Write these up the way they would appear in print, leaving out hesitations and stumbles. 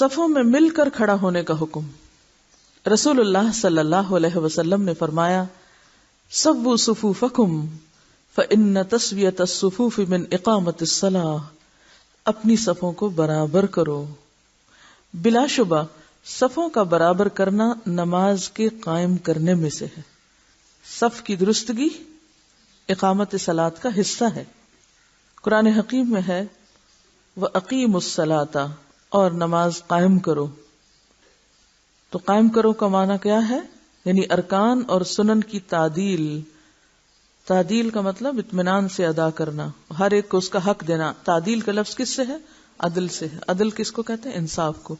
صفوں میں مل کر کھڑا ہونے کا حکم. رسول اللہ صلی اللہ علیہ وسلم نے فرمایا سووا صفوفکم فإن تسویۃ الصفوف من اقامت الصلاۃ. اپنی صفوں کو برابر کرو. بلا شبہ صفوں کا برابر کرنا نماز کے قائم کرنے میں سے ہے. صف کی درستگی اقامت صلاۃ کا حصہ ہے. قرآن حکیم میں ہے وَأَقِیمُوا الصَّلَاةَ، اور نماز قائم کرو. تو قائم کرو کا معنی کیا ہے؟ یعنی ارکان اور سنن کی تعدیل. تعدیل کا مطلب اطمینان سے ادا کرنا، ہر ایک کو اس کا حق دینا. تعدیل کا لفظ کس سے ہے؟ عدل سے ہے. عدل کس کو کہتے ہیں؟ انصاف کو.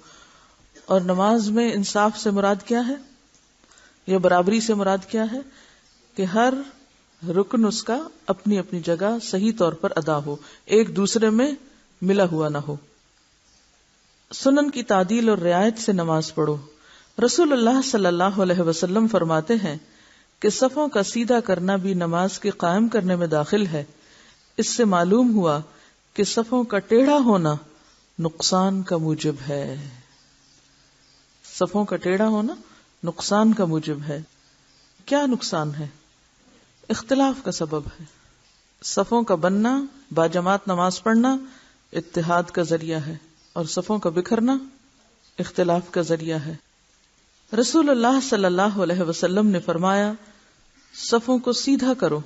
اور نماز میں انصاف سے مراد کیا ہے یا برابری سے مراد کیا ہے؟ کہ ہر رکن اس کا اپنی اپنی جگہ صحیح طور پر ادا ہو، ایک دوسرے میں ملا ہوا نہ ہو. سنن کی تعدیل اور رعایت سے نماز پڑھو. رسول اللہ صلی اللہ علیہ وسلم فرماتے ہیں کہ صفوں کا سیدھا کرنا بھی نماز کے قائم کرنے میں داخل ہے. اس سے معلوم ہوا کہ صفوں کا ٹیڑھا ہونا نقصان کا موجب ہے. صفوں کا ٹیڑھا ہونا نقصان کا موجب ہے. کیا نقصان ہے؟ اختلاف کا سبب ہے. صفوں کا بننا، باجماعت نماز پڑھنا اتحاد کا ذریعہ ہے، اور صفوں کا بکھرنا اختلاف کا ذریعہ ہے. رسول اللہ صلی اللہ علیہ وسلم نے فرمایا صفوں کو سیدھا کرو،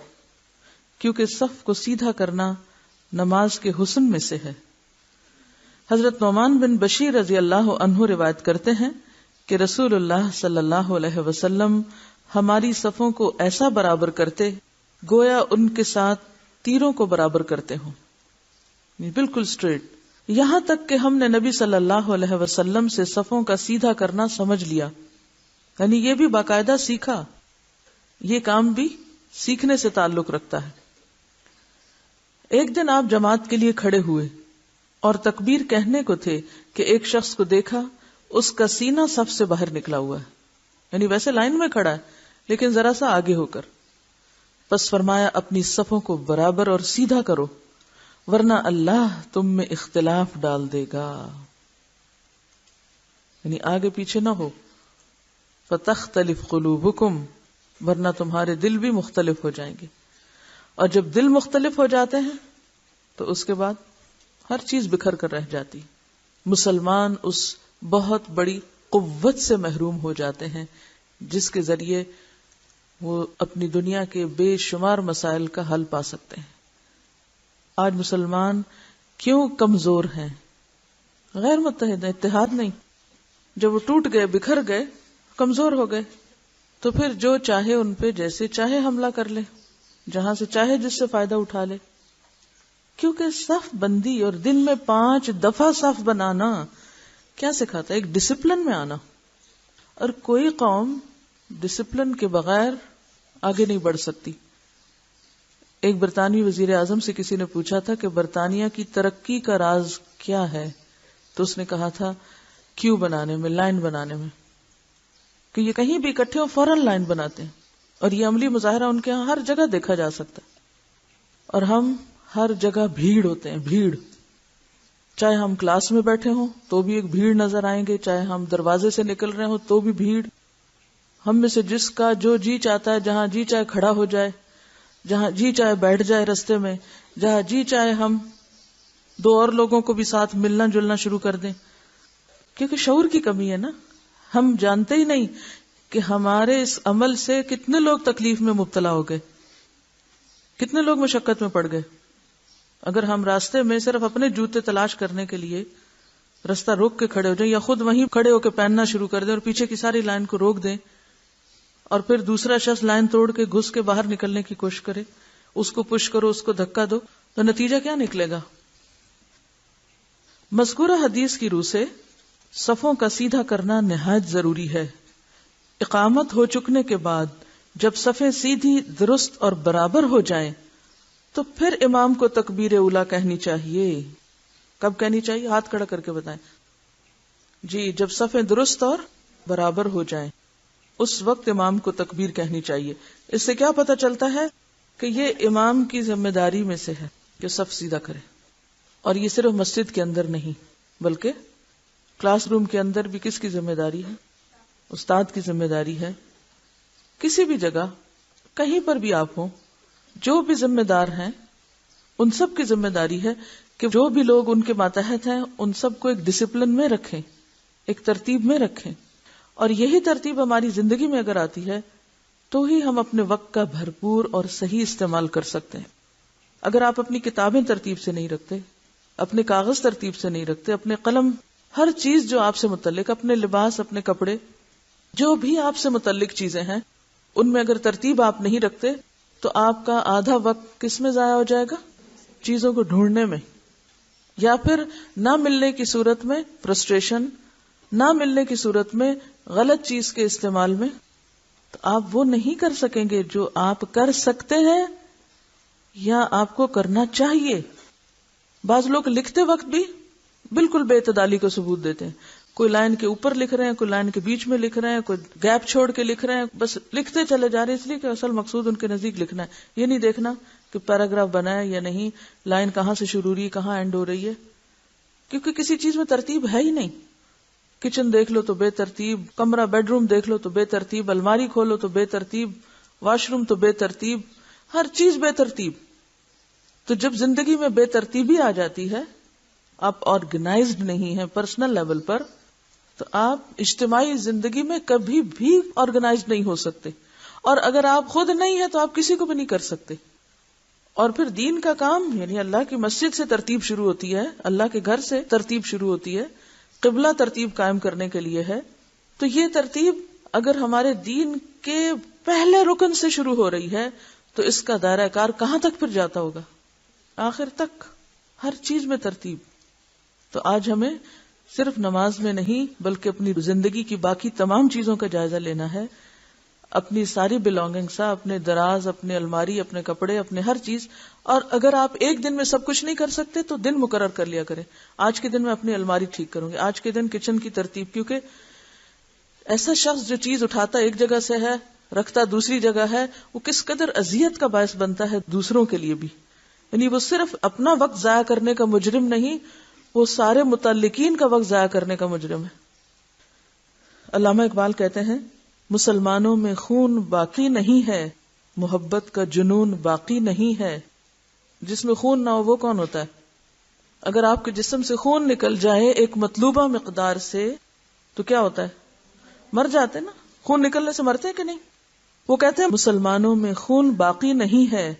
کیونکہ صف کو سیدھا کرنا نماز کے حسن میں سے ہے. حضرت نعمان بن بشیر رضی اللہ عنہ روایت کرتے ہیں کہ رسول اللہ صلی اللہ علیہ وسلم ہماری صفوں کو ایسا برابر کرتے گویا ان کے ساتھ تیروں کو برابر کرتے ہوں، بالکل سٹریٹ. یہاں تک کہ ہم نے نبی صلی اللہ علیہ وسلم سے صفوں کا سیدھا کرنا سمجھ لیا. یعنی یہ بھی باقاعدہ سیکھا، یہ کام بھی سیکھنے سے تعلق رکھتا ہے. ایک دن آپ جماعت کے لیے کھڑے ہوئے اور تکبیر کہنے کو تھے کہ ایک شخص کو دیکھا، اس کا سینہ صف سے باہر نکلا ہوا ہے، یعنی ویسے لائن میں کھڑا ہے لیکن ذرا سا آگے ہو کر. پس فرمایا اپنی صفوں کو برابر اور سیدھا کرو ورنہ اللہ تم میں اختلاف ڈال دے گا. یعنی آگے پیچھے نہ ہو. فَتَخْتَلِفْ قُلُوبُكُمْ، ورنہ تمہارے دل بھی مختلف ہو جائیں گے. اور جب دل مختلف ہو جاتے ہیں تو اس کے بعد ہر چیز بکھر کر رہ جاتی. مسلمان اس بہت بڑی قوت سے محروم ہو جاتے ہیں جس کے ذریعے وہ اپنی دنیا کے بے شمار مسائل کا حل پا سکتے ہیں. آج مسلمان کیوں کمزور ہیں؟ غیر متحد ہیں، اتحاد نہیں. جب وہ ٹوٹ گئے، بکھر گئے، کمزور ہو گئے، تو پھر جو چاہے ان پہ جیسے چاہے حملہ کر لے، جہاں سے چاہے جس سے فائدہ اٹھا لے. کیونکہ صف بندی اور دن میں 5 دفعہ صف بنانا کیا سکھاتا ہے؟ ایک ڈسپلن میں آنا. اور کوئی قوم ڈسپلن کے بغیر آگے نہیں بڑھ سکتی. ایک برطانوی وزیر اعظم سے کسی نے پوچھا تھا کہ برطانیہ کی ترقی کا راز کیا ہے، تو اس نے کہا تھا کیو بنانے میں، لائن بنانے میں. کہ یہ کہیں بھی اکٹھے ہو فوراً لائن بناتے ہیں، اور یہ عملی مظاہرہ ان کے ہاں ہر جگہ دیکھا جا سکتا ہے. اور ہم ہر جگہ بھیڑ ہوتے ہیں، بھیڑ. چاہے ہم کلاس میں بیٹھے ہوں تو بھی ایک بھیڑ نظر آئیں گے، چاہے ہم دروازے سے نکل رہے ہوں تو بھی بھیڑ. ہم میں سے جس کا جو جی چاہتا ہے جہاں جی چاہے کھڑا ہو جائے، جہاں جی چاہے بیٹھ جائے رستے میں، جہاں جی چاہے ہم 2 اور لوگوں کو بھی ساتھ ملنا جلنا شروع کر دیں. کیونکہ شعور کی کمی ہے نا. ہم جانتے ہی نہیں کہ ہمارے اس عمل سے کتنے لوگ تکلیف میں مبتلا ہو گئے، کتنے لوگ مشقت میں پڑ گئے. اگر ہم راستے میں صرف اپنے جوتے تلاش کرنے کے لیے راستہ روک کے کھڑے ہو جائیں، یا خود وہیں کھڑے ہو کے پہننا شروع کر دیں اور پیچھے کی ساری لائن کو روک دیں، اور پھر دوسرا شخص لائن توڑ کے گھس کے باہر نکلنے کی کوشش کرے، اس کو پش کرو، اس کو دھکا دو، تو نتیجہ کیا نکلے گا؟ مذکورہ حدیث کی روح سے صفوں کا سیدھا کرنا نہایت ضروری ہے. اقامت ہو چکنے کے بعد جب صفیں سیدھی، درست اور برابر ہو جائیں تو پھر امام کو تکبیر اولیٰ کہنی چاہیے. کب کہنی چاہیے؟ ہاتھ کھڑا کر کے بتائیں. جی، جب صفیں درست اور برابر ہو جائیں اس وقت امام کو تکبیر کہنی چاہیے. اس سے کیا پتہ چلتا ہے کہ یہ امام کی ذمہ داری میں سے ہے کہ صف سیدھا کرے. اور یہ صرف مسجد کے اندر نہیں بلکہ کلاس روم کے اندر بھی کس کی ذمہ داری ہے؟ استاد کی ذمہ داری ہے. کسی بھی جگہ کہیں پر بھی آپ ہوں، جو بھی ذمہ دار ہیں ان سب کی ذمہ داری ہے کہ جو بھی لوگ ان کے ماتحت ہیں ان سب کو ایک ڈسپلن میں رکھیں، ایک ترتیب میں رکھیں. اور یہی ترتیب ہماری زندگی میں اگر آتی ہے تو ہی ہم اپنے وقت کا بھرپور اور صحیح استعمال کر سکتے ہیں. اگر آپ اپنی کتابیں ترتیب سے نہیں رکھتے، اپنے کاغذ ترتیب سے نہیں رکھتے، اپنے قلم، ہر چیز جو آپ سے متعلق، اپنے لباس، اپنے کپڑے، جو بھی آپ سے متعلق چیزیں ہیں، ان میں اگر ترتیب آپ نہیں رکھتے تو آپ کا آدھا وقت کس میں ضائع ہو جائے گا؟ چیزوں کو ڈھونڈنے میں، یا پھر نہ ملنے کی صورت میں فرسٹریشن، نہ ملنے کی صورت میں غلط چیز کے استعمال میں. تو آپ وہ نہیں کر سکیں گے جو آپ کر سکتے ہیں یا آپ کو کرنا چاہیے. بعض لوگ لکھتے وقت بھی بالکل بے اعتدالی کو ثبوت دیتے ہیں. کوئی لائن کے اوپر لکھ رہے ہیں، کوئی لائن کے بیچ میں لکھ رہے ہیں، کوئی گیپ چھوڑ کے لکھ رہے ہیں، بس لکھتے چلے جا رہے ہیں اس لیے کہ اصل مقصود ان کے نزدیک لکھنا ہے. یہ نہیں دیکھنا کہ پیراگراف بنا ہے یا نہیں، لائن کہاں سے شروع ہو رہی ہے، کہاں اینڈ ہو رہی ہے، کیونکہ کسی چیز میں ترتیب ہے ہی نہیں. کچن دیکھ لو تو بے ترتیب، کمرہ بیڈ روم دیکھ لو تو بے ترتیب، الماری کھولو تو بے ترتیب، واش روم تو بے ترتیب، ہر چیز بے ترتیب. تو جب زندگی میں بے ترتیبی آ جاتی ہے، آپ آرگنائزڈ نہیں ہیں پرسنل لیول پر، تو آپ اجتماعی زندگی میں کبھی بھی آرگنائزڈ نہیں ہو سکتے. اور اگر آپ خود نہیں ہیں تو آپ کسی کو بھی نہیں کر سکتے. اور پھر دین کا کام، یعنی اللہ کی مسجد سے ترتیب شروع ہوتی ہے، اللہ کے گھر سے ترتیب شروع ہوتی ہے، قبلہ ترتیب قائم کرنے کے لیے ہے. تو یہ ترتیب اگر ہمارے دین کے پہلے رکن سے شروع ہو رہی ہے تو اس کا دائرہ کار کہاں تک پھر جاتا ہوگا؟ آخر تک. ہر چیز میں ترتیب. تو آج ہمیں صرف نماز میں نہیں بلکہ اپنی زندگی کی باقی تمام چیزوں کا جائزہ لینا ہے. اپنی ساری بلانگنگس، اپنے دراز، اپنے الماری، اپنے کپڑے، اپنے ہر چیز. اور اگر آپ ایک دن میں سب کچھ نہیں کر سکتے تو دن مقرر کر لیا کریں. آج کے دن میں اپنی الماری ٹھیک کروں گی، آج کے دن کچن کی ترتیب. کیونکہ ایسا شخص جو چیز اٹھاتا ایک جگہ سے ہے، رکھتا دوسری جگہ ہے، وہ کس قدر اذیت کا باعث بنتا ہے دوسروں کے لیے بھی. یعنی وہ صرف اپنا وقت ضائع کرنے کا مجرم نہیں، وہ سارے متعلقین کا وقت ضائع کرنے کا مجرم ہے. علامہ اقبال کہتے ہیں، مسلمانوں میں خون باقی نہیں ہے، محبت کا جنون باقی نہیں ہے. جس میں خون نہ ہو وہ کون ہوتا ہے؟ اگر آپ کے جسم سے خون نکل جائے ایک مطلوبہ مقدار سے تو کیا ہوتا ہے؟ مر جاتے نا. خون نکلنے سے مرتے ہیں کہ نہیں؟ وہ کہتے ہیں مسلمانوں میں خون باقی نہیں ہے،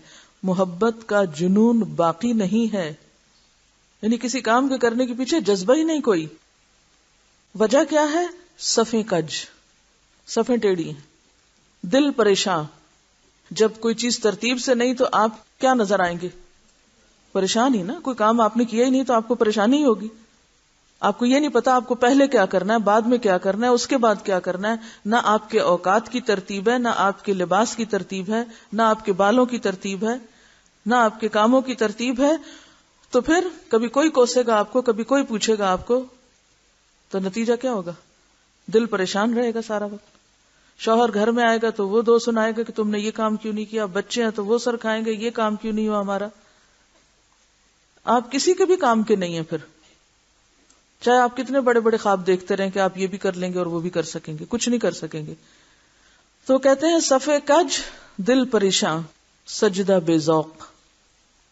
محبت کا جنون باقی نہیں ہے. یعنی کسی کام کے کرنے کے پیچھے جذبہ ہی نہیں کوئی. وجہ کیا ہے؟ صفیں کج، صفیں ٹیڑھی ہیں، دل پریشان. جب کوئی چیز ترتیب سے نہیں تو آپ کیا نظر آئیں گے؟ پریشان ہی نا. کوئی کام آپ نے کیا ہی نہیں تو آپ کو پریشانی ہی ہوگی. آپ کو یہ نہیں پتا آپ کو پہلے کیا کرنا ہے، بعد میں کیا کرنا ہے، اس کے بعد کیا کرنا ہے. نہ آپ کے اوقات کی ترتیب ہے، نہ آپ کے لباس کی ترتیب ہے، نہ آپ کے بالوں کی ترتیب ہے، نہ آپ کے کاموں کی ترتیب ہے. تو پھر کبھی کوئی کوسے گا آپ کو، کبھی کوئی پوچھے گا آپ کو، تو نتیجہ کیا ہوگا؟ دل پریشان رہے گا سارا وقت. شوہر گھر میں آئے گا تو وہ دو سنائے گا کہ تم نے یہ کام کیوں نہیں کیا. بچے ہیں تو وہ سر کھائیں گے یہ کام کیوں نہیں ہوا ہمارا. آپ کسی کے بھی کام کے نہیں ہیں. پھر چاہے آپ کتنے بڑے بڑے خواب دیکھتے رہیں کہ آپ یہ بھی کر لیں گے اور وہ بھی کر سکیں گے، کچھ نہیں کر سکیں گے. تو کہتے ہیں صفے کج دل پریشان، سجدہ بے ذوق.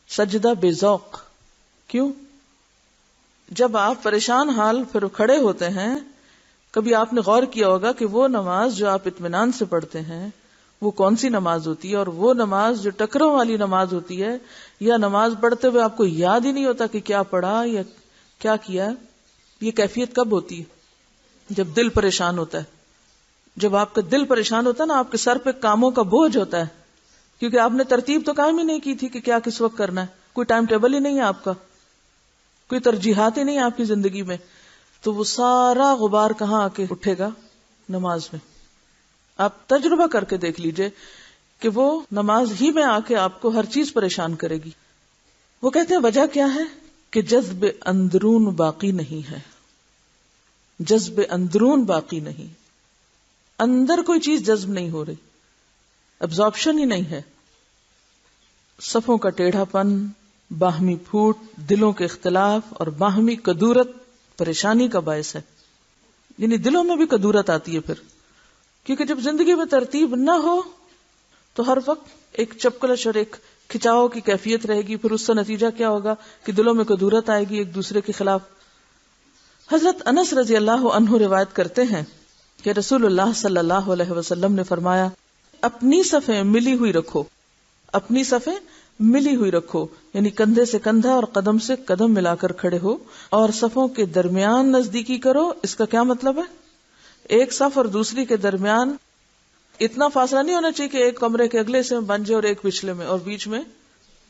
سجدہ بے ذوق کیوں؟ جب آپ پریشان حال پھر کھڑے ہوتے ہیں، کبھی آپ نے غور کیا ہوگا کہ وہ نماز جو آپ اطمینان سے پڑھتے ہیں وہ کون سی نماز ہوتی ہے، اور وہ نماز جو ٹکروں والی نماز ہوتی ہے، یا نماز پڑھتے ہوئے آپ کو یاد ہی نہیں ہوتا کہ کیا پڑھا یا کیا کیا. یہ کیفیت کب ہوتی ہے؟ جب دل پریشان ہوتا ہے. جب آپ کا دل پریشان ہوتا ہے نا، آپ کے سر پہ کاموں کا بوجھ ہوتا ہے، کیونکہ آپ نے ترتیب تو قائم ہی نہیں کی تھی کہ کیا کس وقت کرنا ہے. کوئی ٹائم ٹیبل ہی نہیں ہے آپ کا، کوئی ترجیحات ہی نہیں ہے آپ کی زندگی میں. تو وہ سارا غبار کہاں آ کے اٹھے گا؟ نماز میں. آپ تجربہ کر کے دیکھ لیجئے کہ وہ نماز ہی میں آ کے آپ کو ہر چیز پریشان کرے گی. وہ کہتے ہیں وجہ کیا ہے؟ کہ جذب اندرون باقی نہیں ہے. جذب اندرون باقی نہیں، اندر کوئی چیز جذب نہیں ہو رہی، ابزارپشن ہی نہیں ہے. صفوں کا ٹیڑھا پن، باہمی پھوٹ، دلوں کے اختلاف اور باہمی کدورت پریشانی کا باعث ہے. یعنی دلوں میں بھی کدورت آتی ہے پھر، کیونکہ جب زندگی میں ترتیب نہ ہو تو ہر وقت ایک چپکلش اور ایک کھچاؤ کی کیفیت رہے گی، پھر اس کا نتیجہ کیا ہوگا کہ دلوں میں کدورت آئے گی ایک دوسرے کے خلاف. حضرت انس رضی اللہ عنہ روایت کرتے ہیں کہ رسول اللہ صلی اللہ علیہ وسلم نے فرمایا، اپنی صفیں ملی ہوئی رکھو، اپنی صفیں ملی ہوئی رکھو، یعنی کندھے سے کندھا اور قدم سے قدم ملا کر کھڑے ہو، اور صفوں کے درمیان نزدیکی کرو. اس کا کیا مطلب ہے؟ ایک صف اور دوسری کے درمیان اتنا فاصلہ نہیں ہونا چاہیے کہ ایک کمرے کے اگلے سے بن جائے اور ایک پچھلے میں، اور بیچ میں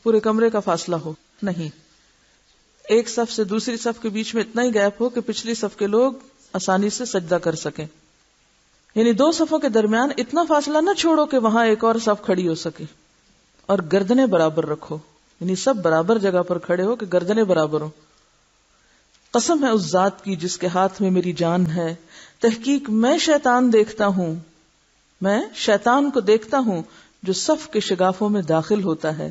پورے کمرے کا فاصلہ ہو. نہیں، ایک صف سے دوسری صف کے بیچ میں اتنا ہی گیپ ہو کہ پچھلی صف کے لوگ آسانی سے سجدہ کر سکیں. یعنی دو صفوں کے درمیان اتنا فاصلہ نہ چھوڑو کہ وہاں ایک اور صف کھڑی ہو سکے. اور گردنیں برابر رکھو، یعنی سب برابر جگہ پر کھڑے ہو کہ گردنیں برابر ہو. قسم ہے اس ذات کی جس کے ہاتھ میں میری جان ہے، تحقیق میں شیطان دیکھتا ہوں، میں شیطان کو دیکھتا ہوں جو صف کے شگافوں میں داخل ہوتا ہے